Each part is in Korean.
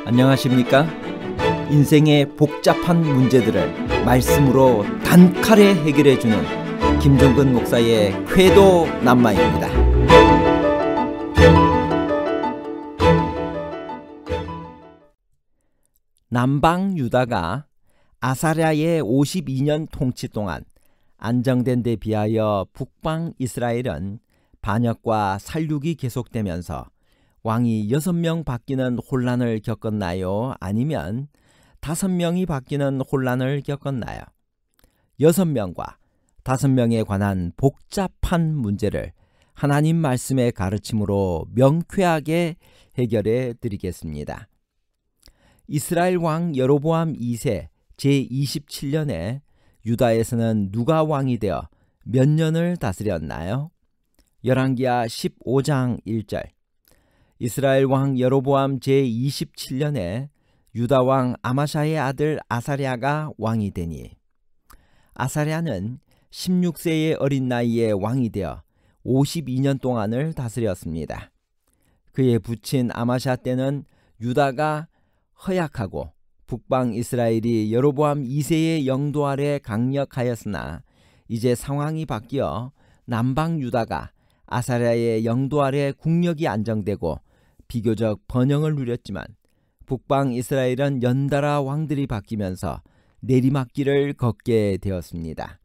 안녕하십니까? 인생의 복잡한 문제들을 말씀으로 단칼에 해결해주는 김종근 목사의 쾌도 남마입니다. 남방 유다가 아사랴의 52년 통치 동안 안정된 데 비하여 북방 이스라엘은 반역과 살육이 계속되면서 왕이 6명 바뀌는 혼란을 겪었나요? 아니면 5명이 바뀌는 혼란을 겪었나요? 6명과 5명에 관한 복잡한 문제를 하나님 말씀의 가르침으로 명쾌하게 해결해 드리겠습니다. 이스라엘 왕 여로보암 2세 제27년에 유다에서는 누가 왕이 되어 몇 년을 다스렸나요? 열왕기하 15장 1절. 이스라엘 왕 여로보암 제27년에 유다 왕 아마샤의 아들 아사랴가 왕이 되니, 아사랴는 16세의 어린 나이에 왕이 되어 52년 동안을 다스렸습니다. 그의 부친 아마샤 때는 유다가 허약하고 북방 이스라엘이 여로보암 2세의 영도 아래 강력하였으나, 이제 상황이 바뀌어 남방 유다가 아사랴의 영도 아래 국력이 안정되고 비교적 번영을 누렸지만, 북방 이스라엘은 연달아 왕들이 바뀌면서 내리막길을 걷게 되었습니다.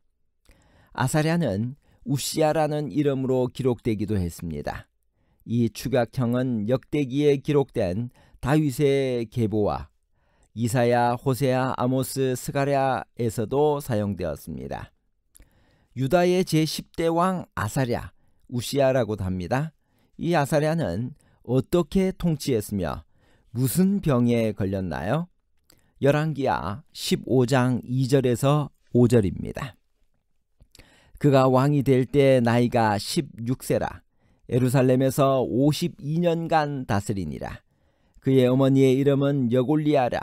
아사랴는 우시야라는 이름으로 기록되기도 했습니다. 이 축약형은 역대기에 기록된 다윗의 계보와 이사야, 호세아, 아모스, 스가랴에서도 사용되었습니다. 유다의 제10대 왕 아사랴, 우시야라고도 합니다. 이 아사랴는 어떻게 통치했으며 무슨 병에 걸렸나요? 열왕기하 15장 2절에서 5절입니다. 그가 왕이 될 때 나이가 16세라. 예루살렘에서 52년간 다스리니라. 그의 어머니의 이름은 여골리아라.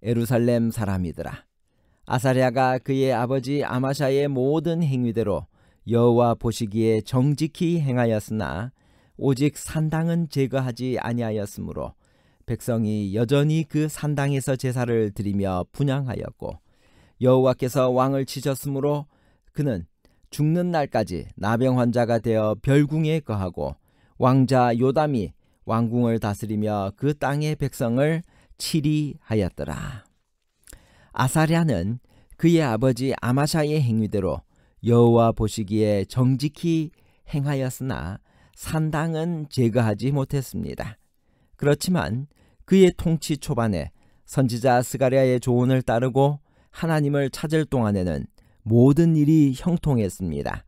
예루살렘 사람이더라. 아사랴가 그의 아버지 아마샤의 모든 행위대로 여호와 보시기에 정직히 행하였으나 오직 산당은 제거하지 아니하였으므로 백성이 여전히 그 산당에서 제사를 드리며 분향하였고, 여호와께서 왕을 치셨으므로 그는 죽는 날까지 나병 환자가 되어 별궁에 거하고, 왕자 요담이 왕궁을 다스리며 그 땅의 백성을 치리하였더라. 아사랴는 그의 아버지 아마샤의 행위대로 여호와 보시기에 정직히 행하였으나 산당은 제거하지 못했습니다. 그렇지만 그의 통치 초반에 선지자 스가랴의 조언을 따르고 하나님을 찾을 동안에는 모든 일이 형통했습니다.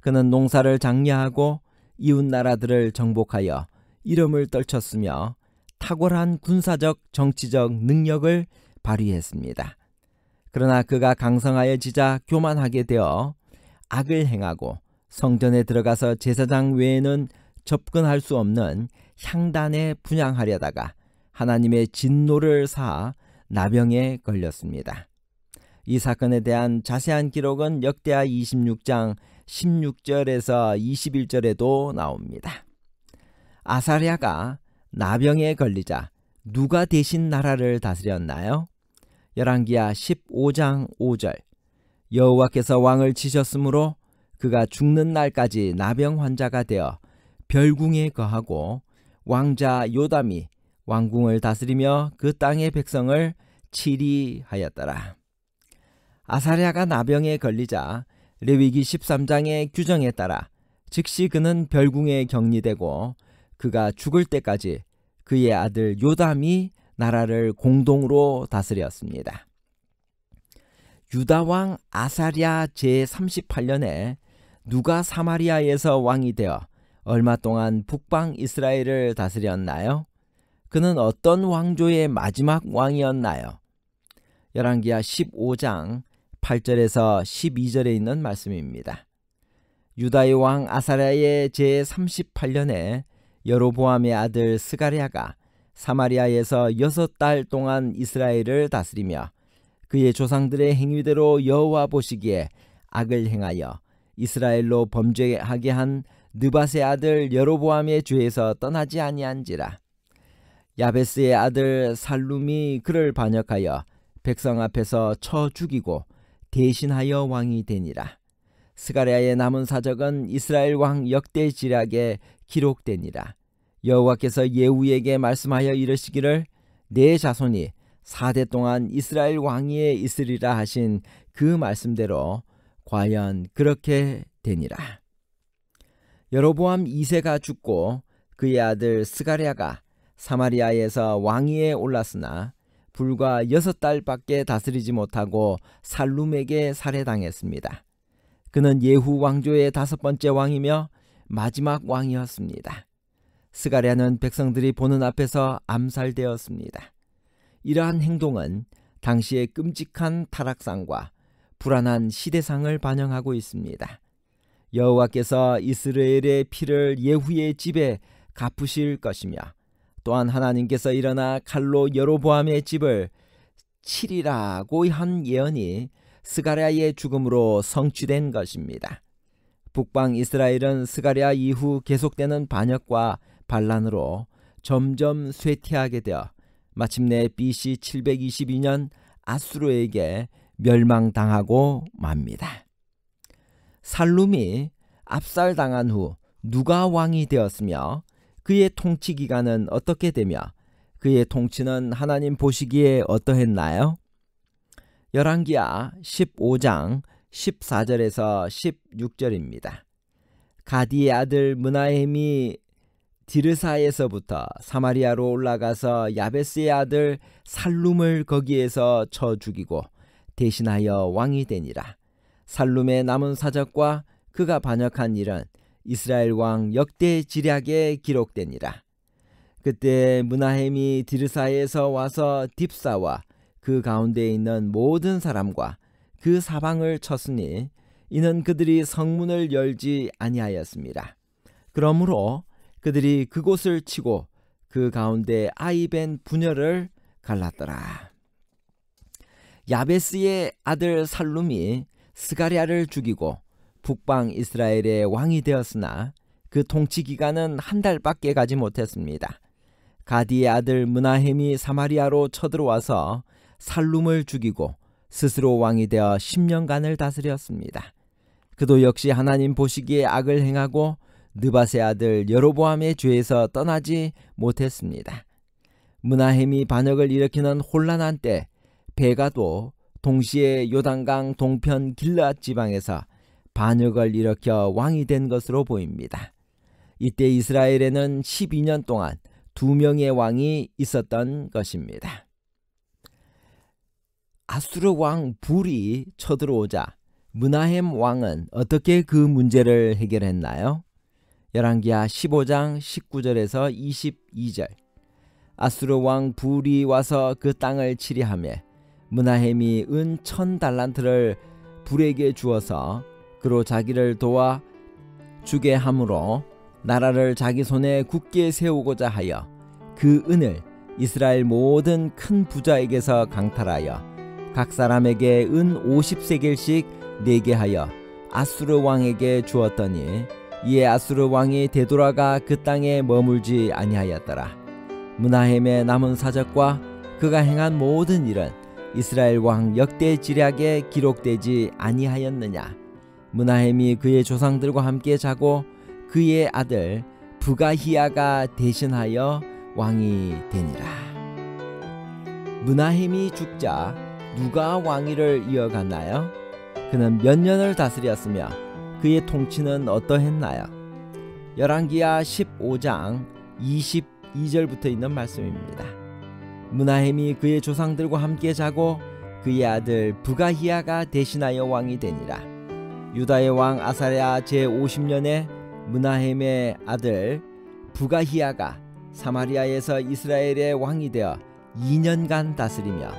그는 농사를 장려하고 이웃 나라들을 정복하여 이름을 떨쳤으며 탁월한 군사적 정치적 능력을 발휘했습니다. 그러나 그가 강성하여지자 교만하게 되어 악을 행하고 성전에 들어가서 제사장 외에는 접근할 수 없는 향단에 분향하려다가 하나님의 진노를 사 나병에 걸렸습니다. 이 사건에 대한 자세한 기록은 역대하 26장 16절에서 21절에도 나옵니다. 아사랴가 나병에 걸리자 누가 대신 나라를 다스렸나요? 열왕기하 15장 5절. 여호와께서 왕을 치셨으므로 그가 죽는 날까지 나병 환자가 되어 별궁에 거하고, 왕자 요담이 왕궁을 다스리며 그 땅의 백성을 치리하였더라. 아사랴가 나병에 걸리자 레위기 13장의 규정에 따라 즉시 그는 별궁에 격리되고, 그가 죽을 때까지 그의 아들 요담이 나라를 공동으로 다스렸습니다. 유다 왕 아사랴 제38년에 누가 사마리아에서 왕이 되어 얼마 동안 북방 이스라엘을 다스렸나요? 그는 어떤 왕조의 마지막 왕이었나요? 열왕기하 15장 8절에서 12절에 있는 말씀입니다. 유다의 왕 아사랴의 제38년에 여로보암의 아들 스가랴가 사마리아에서 6달 동안 이스라엘을 다스리며 그의 조상들의 행위대로 여호와 보시기에 악을 행하여 이스라엘로 범죄하게 한 느밧의 아들 여로보암의 죄에서 떠나지 아니한지라. 야베스의 아들 살룸이 그를 반역하여 백성 앞에서 쳐 죽이고 대신하여 왕이 되니라. 스가랴의 남은 사적은 이스라엘 왕 역대지략에 기록되니라. 여호와께서 예후에게 말씀하여 이르시기를 내 자손이 4대 동안 이스라엘 왕위에 있으리라 하신 그 말씀대로 과연 그렇게 되니라. 여로보암 2세가 죽고 그의 아들 스가랴가 사마리아에서 왕위에 올랐으나 불과 6달밖에 다스리지 못하고 살룸에게 살해당했습니다. 그는 예후 왕조의 5번째 왕이며 마지막 왕이었습니다. 스가랴는 백성들이 보는 앞에서 암살되었습니다. 이러한 행동은 당시의 끔찍한 타락상과 불안한 시대상을 반영하고 있습니다. 여호와께서 이스라엘의 피를 예후의 집에 갚으실 것이며 또한 하나님께서 일어나 칼로 여로보암의 집을 치리라고 한 예언이 스가랴의 죽음으로 성취된 것입니다. 북방 이스라엘은 스가랴 이후 계속되는 반역과 반란으로 점점 쇠퇴하게 되어 마침내 BC 722년 아수르에게 멸망당하고 맙니다. 살룸이 압살당한 후 누가 왕이 되었으며 그의 통치 기간은 어떻게 되며 그의 통치는 하나님 보시기에 어떠했나요? 열왕기하 15장 14절에서 16절입니다. 가디의 아들 므나헴이 디르사에서부터 사마리아로 올라가서 야베스의 아들 살룸을 거기에서 쳐 죽이고 대신하여 왕이 되니라. 살룸의 남은 사적과 그가 반역한 일은 이스라엘 왕 역대지략에 기록되니라. 그때 므나헴이 디르사에서 와서 딥사와 그 가운데에 있는 모든 사람과 그 사방을 쳤으니 이는 그들이 성문을 열지 아니하였습니다. 그러므로 그들이 그곳을 치고 그 가운데 아이벤 분열을 갈랐더라. 야베스의 아들 살룸이 스가랴를 죽이고 북방 이스라엘의 왕이 되었으나 그 통치 기간은 1달밖에 가지 못했습니다. 가디의 아들 므나헴이 사마리아로 쳐들어와서 살룸을 죽이고 스스로 왕이 되어 10년간을 다스렸습니다. 그도 역시 하나님 보시기에 악을 행하고 느밧의 아들 여로보암의 죄에서 떠나지 못했습니다. 므나헴이 반역을 일으키는 혼란한 때 베가도 동시에 요단강 동편 길르앗 지방에서 반역을 일으켜 왕이 된 것으로 보입니다. 이때 이스라엘에는 12년 동안 2명의 왕이 있었던 것입니다. 아수르 왕 불이 쳐들어오자 므나헴 왕은 어떻게 그 문제를 해결했나요? 열왕기하 15장 19절에서 22절. 아수르 왕 불이 와서 그 땅을 치리하며 므나헴이 은 1000달란트를 불에게 주어서 그로 자기를 도와 주게 함으로 나라를 자기 손에 굳게 세우고자 하여 그 은을 이스라엘 모든 큰 부자에게서 강탈하여 각 사람에게 은 50세겔씩 내게 하여 아수르 왕에게 주었더니 이에 아수르 왕이 되돌아가 그 땅에 머물지 아니하였더라. 므나헴의 남은 사적과 그가 행한 모든 일은 이스라엘 왕 역대지략에 기록되지 아니하였느냐. 므나헴이 그의 조상들과 함께 자고 그의 아들 부가히야가 대신하여 왕이 되니라. 므나헴이 죽자 누가 왕위를 이어갔나요? 그는 몇 년을 다스렸으며 그의 통치는 어떠했나요? 열왕기하 15장 22절부터 있는 말씀입니다. 므나헴이 그의 조상들과 함께 자고 그의 아들 부가히야가 대신하여 왕이 되니라. 유다의 왕 아사랴 제50년에 므나헴의 아들 부가히야가 사마리아에서 이스라엘의 왕이 되어 2년간 다스리며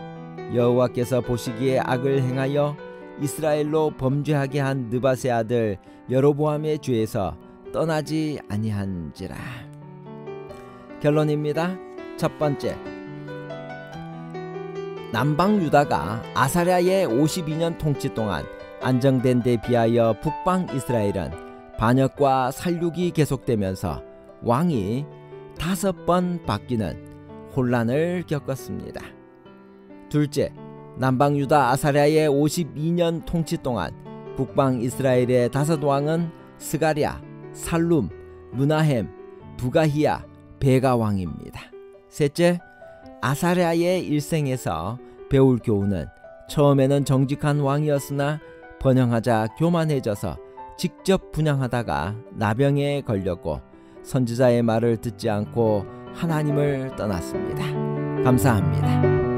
여호와께서 보시기에 악을 행하여 이스라엘로 범죄하게 한 느밧의 아들 여로보암의 죄에서 떠나지 아니한지라. 결론입니다. 첫 번째, 남방 유다가 아사랴의 52년 통치 동안 안정된 데 비하여 북방 이스라엘은 반역과 살육이 계속되면서 왕이 5번 바뀌는 혼란을 겪었습니다. 둘째, 남방 유다 아사랴의 52년 통치 동안 북방 이스라엘의 5왕은 스가랴, 살룸, 므나헴, 부가히야, 베가 왕입니다. 셋째, 아사랴의 일생에서 배울 교훈은 처음에는 정직한 왕이었으나 번영하자 교만해져서 직접 분양하다가 나병에 걸렸고 선지자의 말을 듣지 않고 하나님을 떠났습니다. 감사합니다.